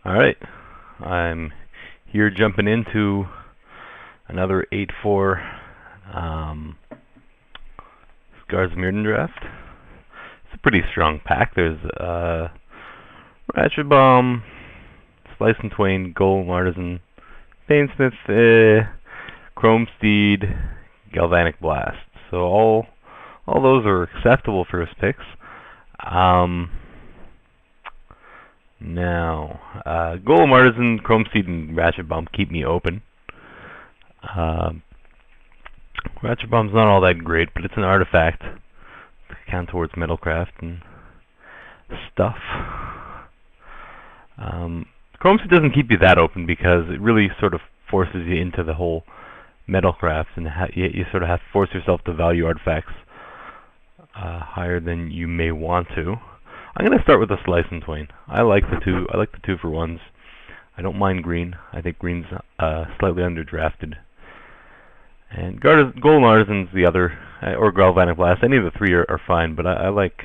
Alright, I'm here jumping into another 8-4 Scars of Mirrodin draft. It's a pretty strong pack. There's Ratchet Bomb, Slice and Twain, Golem Artisan, Painsmith, Chrome Steed, Galvanic Blast. So all those are acceptable first picks. Now, Golem Artisan, Chrome Steed, and Ratchet Bomb keep me open. Ratchet Bomb's not all that great, but it's an artifact to count towards Metalcraft and stuff. Chrome Steed doesn't keep you that open because it really sort of forces you into the whole Metalcraft, and you sort of have to force yourself to value artifacts higher than you may want to. I'm going to start with the Slice and Twain. I like the 2-for-1s. I don't mind green. I think green's slightly underdrafted. And Golem Artisan's the other, or Galvanic Blast. Any of the three are fine, but I like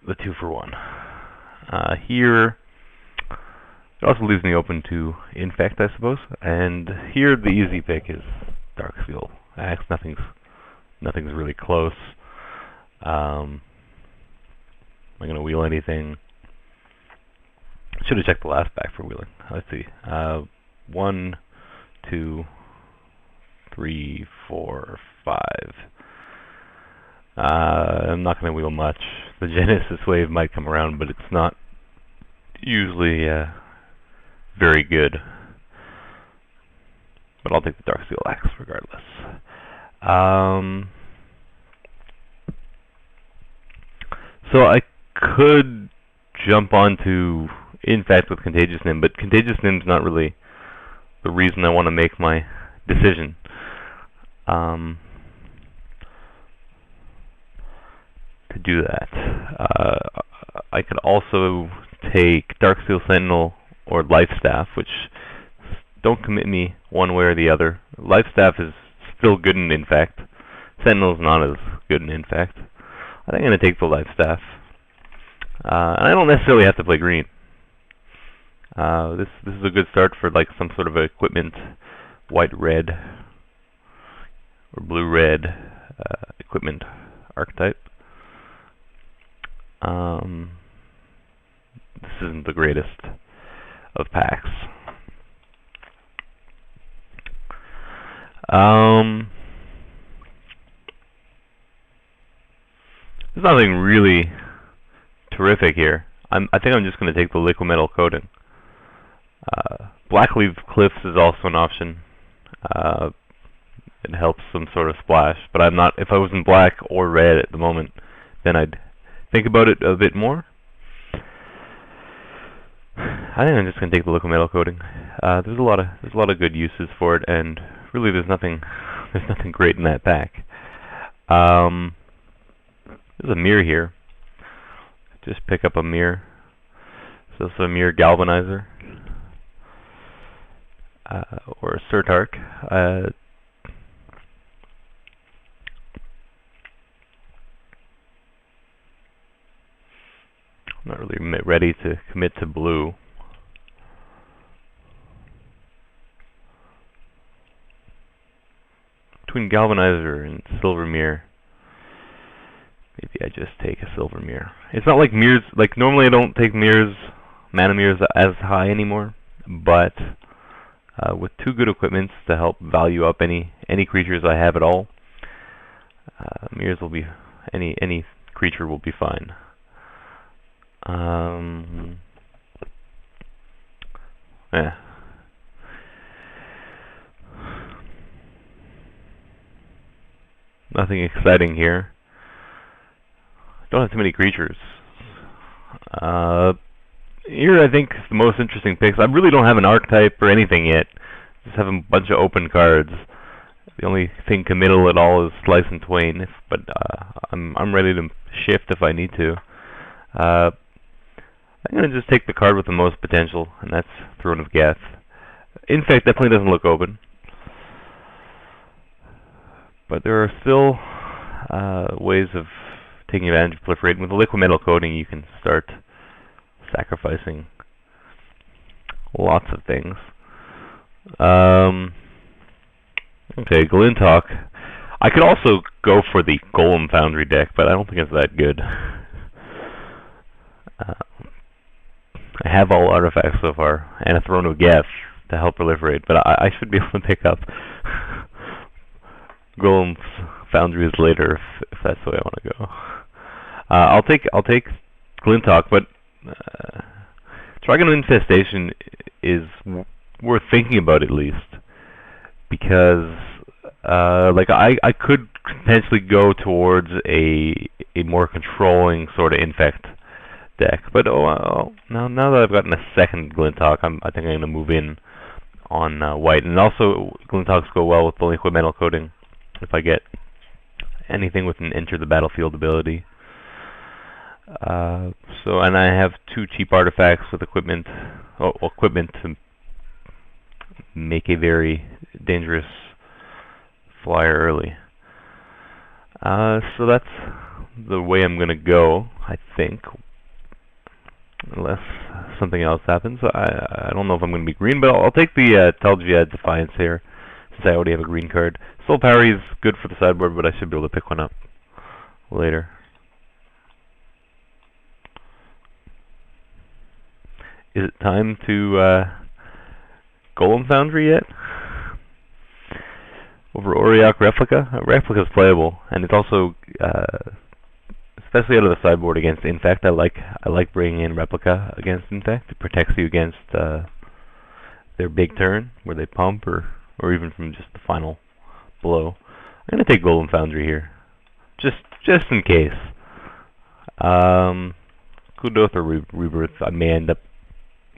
the 2-for-1. Here, it also leaves me open to Infect, I suppose. And here, the easy pick is Darksteel Axe. Nothing's really close. Am I going to wheel anything? Should have checked the last pack for wheeling. Let's see. 1, 2, 3, 4, 5. I'm not going to wheel much. The Genesis wave might come around, but it's not usually very good. But I'll take the Darksteel Axe regardless. So I could jump onto Infect with Contagious Nim, but Contagious Nim's not really the reason I want to make my decision. To do that, I could also take Darksteel Sentinel or Lifestaff, which don't commit me one way or the other. Lifestaff is still good in Infect. Sentinel's not as good in Infect. I think I'm going to take the Lifestaff. And I don't necessarily have to play green. This is a good start for like some sort of a equipment white-red or blue-red equipment archetype. This isn't the greatest of packs. There's nothing really terrific here. I think I'm just going to take the liquid metal coating. Blackleaf Cliffs is also an option. It helps some sort of splash, but I'm not. If I was in black or red at the moment, then I'd think about it a bit more. I think I'm just going to take the liquid metal coating. There's a lot of good uses for it, and really there's nothing great in that pack. There's a mirror here. Just pick up a mirror. So it's a mirror galvanizer. Or a Surtark. I'm not really ready to commit to blue. Between Galvanizer and Silver Mirror, maybe I just take a Silver Mirror. It's not like mirrors, like normally I don't take mirrors, mana mirrors as high anymore, but with two good equipments to help value up any creatures I have at all, mirrors will be, any creature will be fine. Yeah. Nothing exciting here. Don't have too many creatures. Here I think the most interesting picks. I really don't have an archetype or anything yet. Just have a bunch of open cards. The only thing committal at all is Slice and Twain, but I'm ready to shift if I need to. I'm gonna just take the card with the most potential, and that's Throne of Geth. Infect definitely doesn't look open, but there are still ways of taking advantage of proliferate. With the liquid metal coating, you can start sacrificing lots of things. Okay, Glinthawk. I could also go for the Golem Foundry deck, but I don't think it's that good. I have all artifacts so far, and a Throne of Geth to help proliferate, but I should be able to pick up Golem Foundries later if that's the way I want to go. I'll take Glinthawk, but Dragon Infestation is worth thinking about at least, because like I could potentially go towards a more controlling sort of infect deck, but now that I've gotten a second Glinthawk, I think I'm going to move in on white, and also Glinthawks go well with the liquid metal coating if I get anything with an enter the battlefield ability. And I have 2 cheap artifacts with equipment to make a very dangerous flyer early. So that's the way I'm gonna go, I think, unless something else happens. I don't know if I'm gonna be green, but I'll take the Telgia Defiance here, since I already have a green card. Soul Parry is good for the sideboard, but I should be able to pick one up later. Is it time to Golem Foundry yet? Over Auriok Replica? Replica is playable, and it's also, especially out of the sideboard against Infect. I like bringing in Replica against Infect. It protects you against their big turn, where they pump, or even from just the final blow. I'm gonna take Golem Foundry here, just in case. Kudoth or Rebirth, I may end up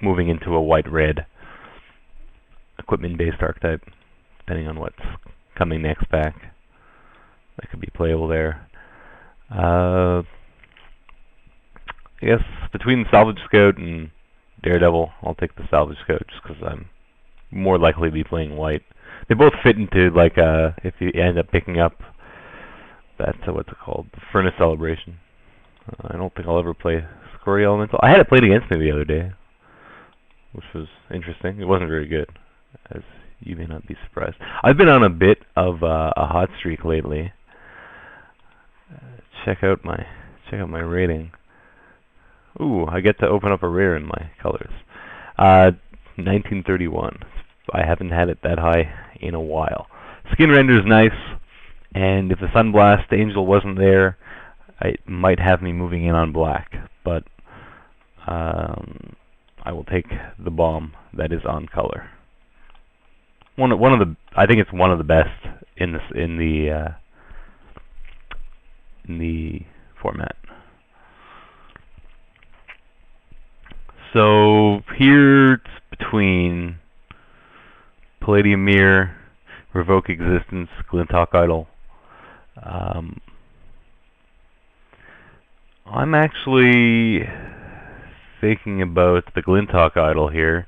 moving into a white-red equipment-based archetype, depending on what's coming next back. That could be playable there. I guess between Salvage Scout and Daredevil, I'll take the Salvage Scout just because I'm more likely to be playing white. They both fit into, like, if you end up picking up that, what's it called, the Furnace Celebration. I don't think I'll ever play Scurry Elemental. I had it played against me the other day, which was interesting. It wasn't very good, as you may not be surprised. I've been on a bit of a hot streak lately. Check out my rating. Ooh, I get to open up a rare in my colors. 1931. I haven't had it that high in a while. Skin render is nice, and if the Sunblast Angel wasn't there, it might have me moving in on black, but I will take the bomb that is on color. I think it's one of the best in the format. So here it's between Palladium Mirror, Revoke Existence, Glinthawk Idol. I'm actually thinking about the Glinthawk Idol here.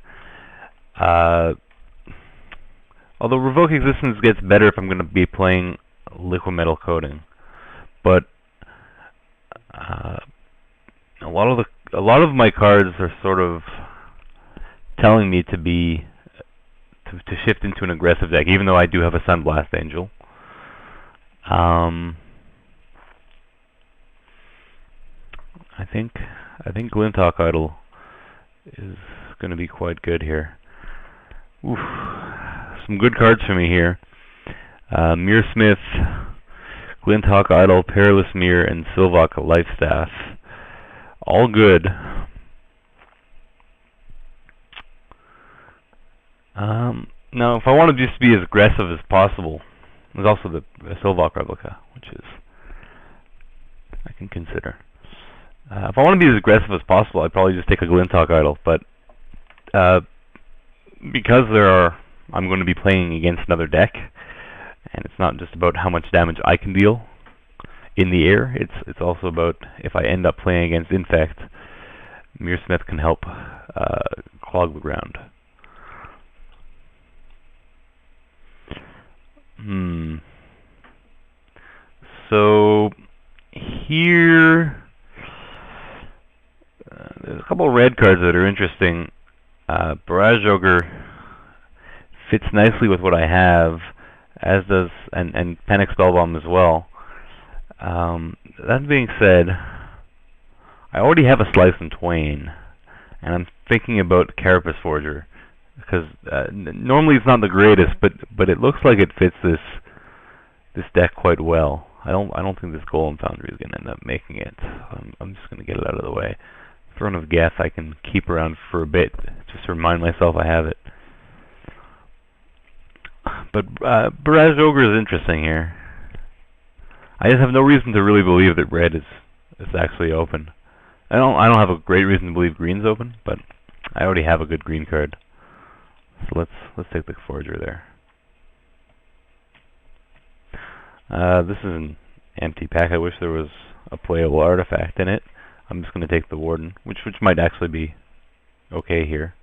Although Revoke Existence gets better if I'm going to be playing liquid metal coating, but a lot of my cards are sort of telling me to shift into an aggressive deck, even though I do have a Sunblast Angel. I think Glinthawk Idol is going to be quite good here. Oof. Some good cards for me here. Mirrorsmith, Glinthawk Idol, Perilous Mirror, and Sylvok Lifestaff. All good. Now, if I want to just be as aggressive as possible, there's also the Sylvok Replica, which is I can consider. If I want to be as aggressive as possible, I'd probably just take a Glinthawk Idol, but because I'm going to be playing against another deck, and it's not just about how much damage I can deal in the air, it's also about if I end up playing against Infect, Mirrorsmith can help clog the ground. So here, there's a couple of red cards that are interesting. Barrage Ogre fits nicely with what I have, as does and Panic Spellbomb as well. That being said, I already have a Slice and Twain, and I'm thinking about Carapace Forger, because normally it's not the greatest, but it looks like it fits this deck quite well. I don't think this Golem Foundry is going to end up making it. I'm just going to get it out of the way. Throne of Geth I can keep around for a bit, just to remind myself I have it. But Barrage Ogre is interesting here. I just have no reason to really believe that red is actually open. I don't have a great reason to believe green's open, but I already have a good green card. So let's take the Forger there. This is an empty pack. I wish there was a playable artifact in it. I'm just going to take the Warden, which might actually be okay here.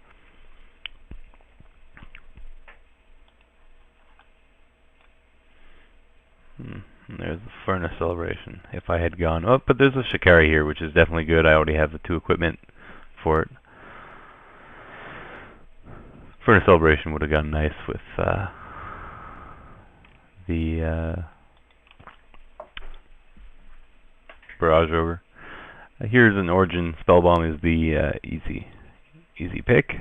There's the Furnace Celebration. If I had gone... Oh, but there's a Shikari here, which is definitely good. I already have the 2 equipment for it. Furnace Celebration would have gone nice with the Barrage Ogre. Here's an Origin. Spellbomb is the easy pick.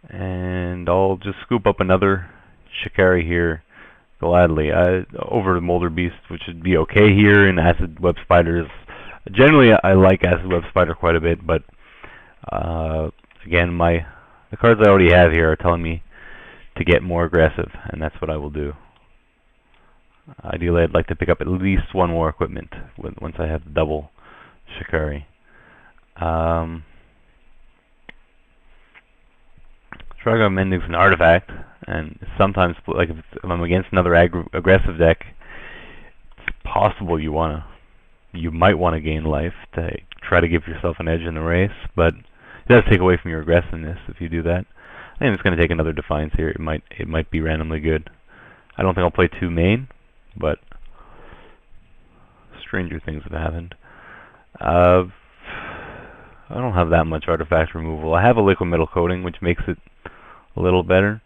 And I'll just scoop up another Shikari here gladly. Over the Molder Beast, which would be okay here, and Acid Web Spiders. Generally, I like Acid Web Spider quite a bit, but again, the cards I already have here are telling me to get more aggressive, and that's what I will do. Ideally, I'd like to pick up at least 1 more equipment once I have the double Shikari. Trigger Mending's an artifact, and sometimes, like if I'm against another aggressive deck, it's possible you might want to gain life to try to give yourself an edge in the race, but it does take away from your aggressiveness if you do that. I think it's going to take another Defiance here. It might be randomly good. I don't think I'll play 2 main, but stranger things have happened. I don't have that much artifact removal. I have a liquid metal coating, which makes it a little better.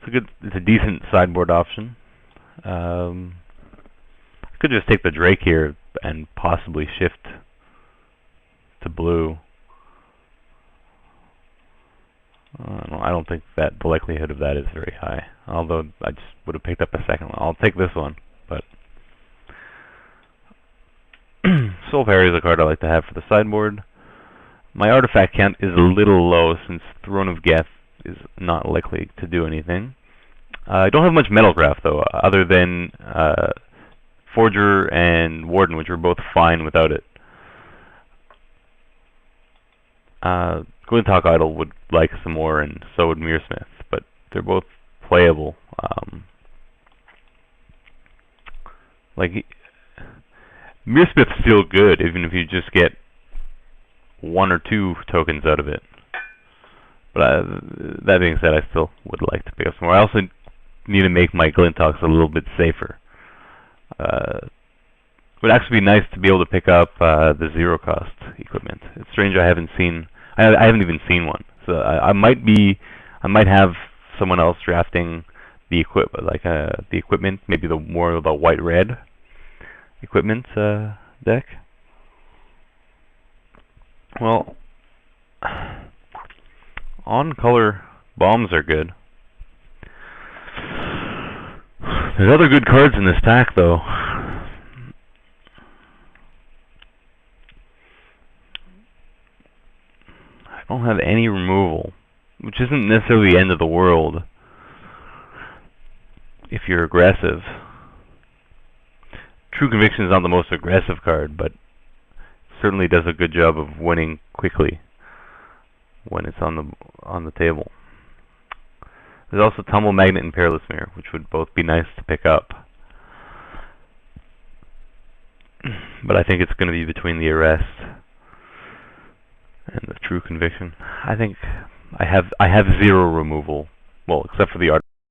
It's a decent sideboard option. I could just take the Drake here and possibly shift to blue. I don't think that the likelihood of that is very high. Although I just would have picked up a second one. I'll take this one, but Soul Parry is a card I like to have for the sideboard. My artifact count is a little low since Throne of Geth is not likely to do anything. I don't have much Metalcraft though, other than Forger and Warden, which are both fine without it. Glinthawk Idol would like some more, and so would Mearsmith, but they're both playable. Mearsmith's still good, even if you just get 1 or 2 tokens out of it. But that being said, I still would like to pick up some more. I also need to make my Glinthawks a little bit safer. It would actually be nice to be able to pick up the 0-cost equipment. It's strange I haven't even seen one. So I might have someone else drafting the equipment, maybe more of the white-red equipment deck. Well, on-color bombs are good. There's other good cards in this pack, though. I don't have any removal, which isn't necessarily the end of the world if you're aggressive. True Conviction is not the most aggressive card, but certainly does a good job of winning quickly when it's on the table. There's also Tumble Magnet and Perilous Mirror, which would both be nice to pick up. But I think it's going to be between the Arrest and the True Conviction. I think I have 0 removal, well, except for the art.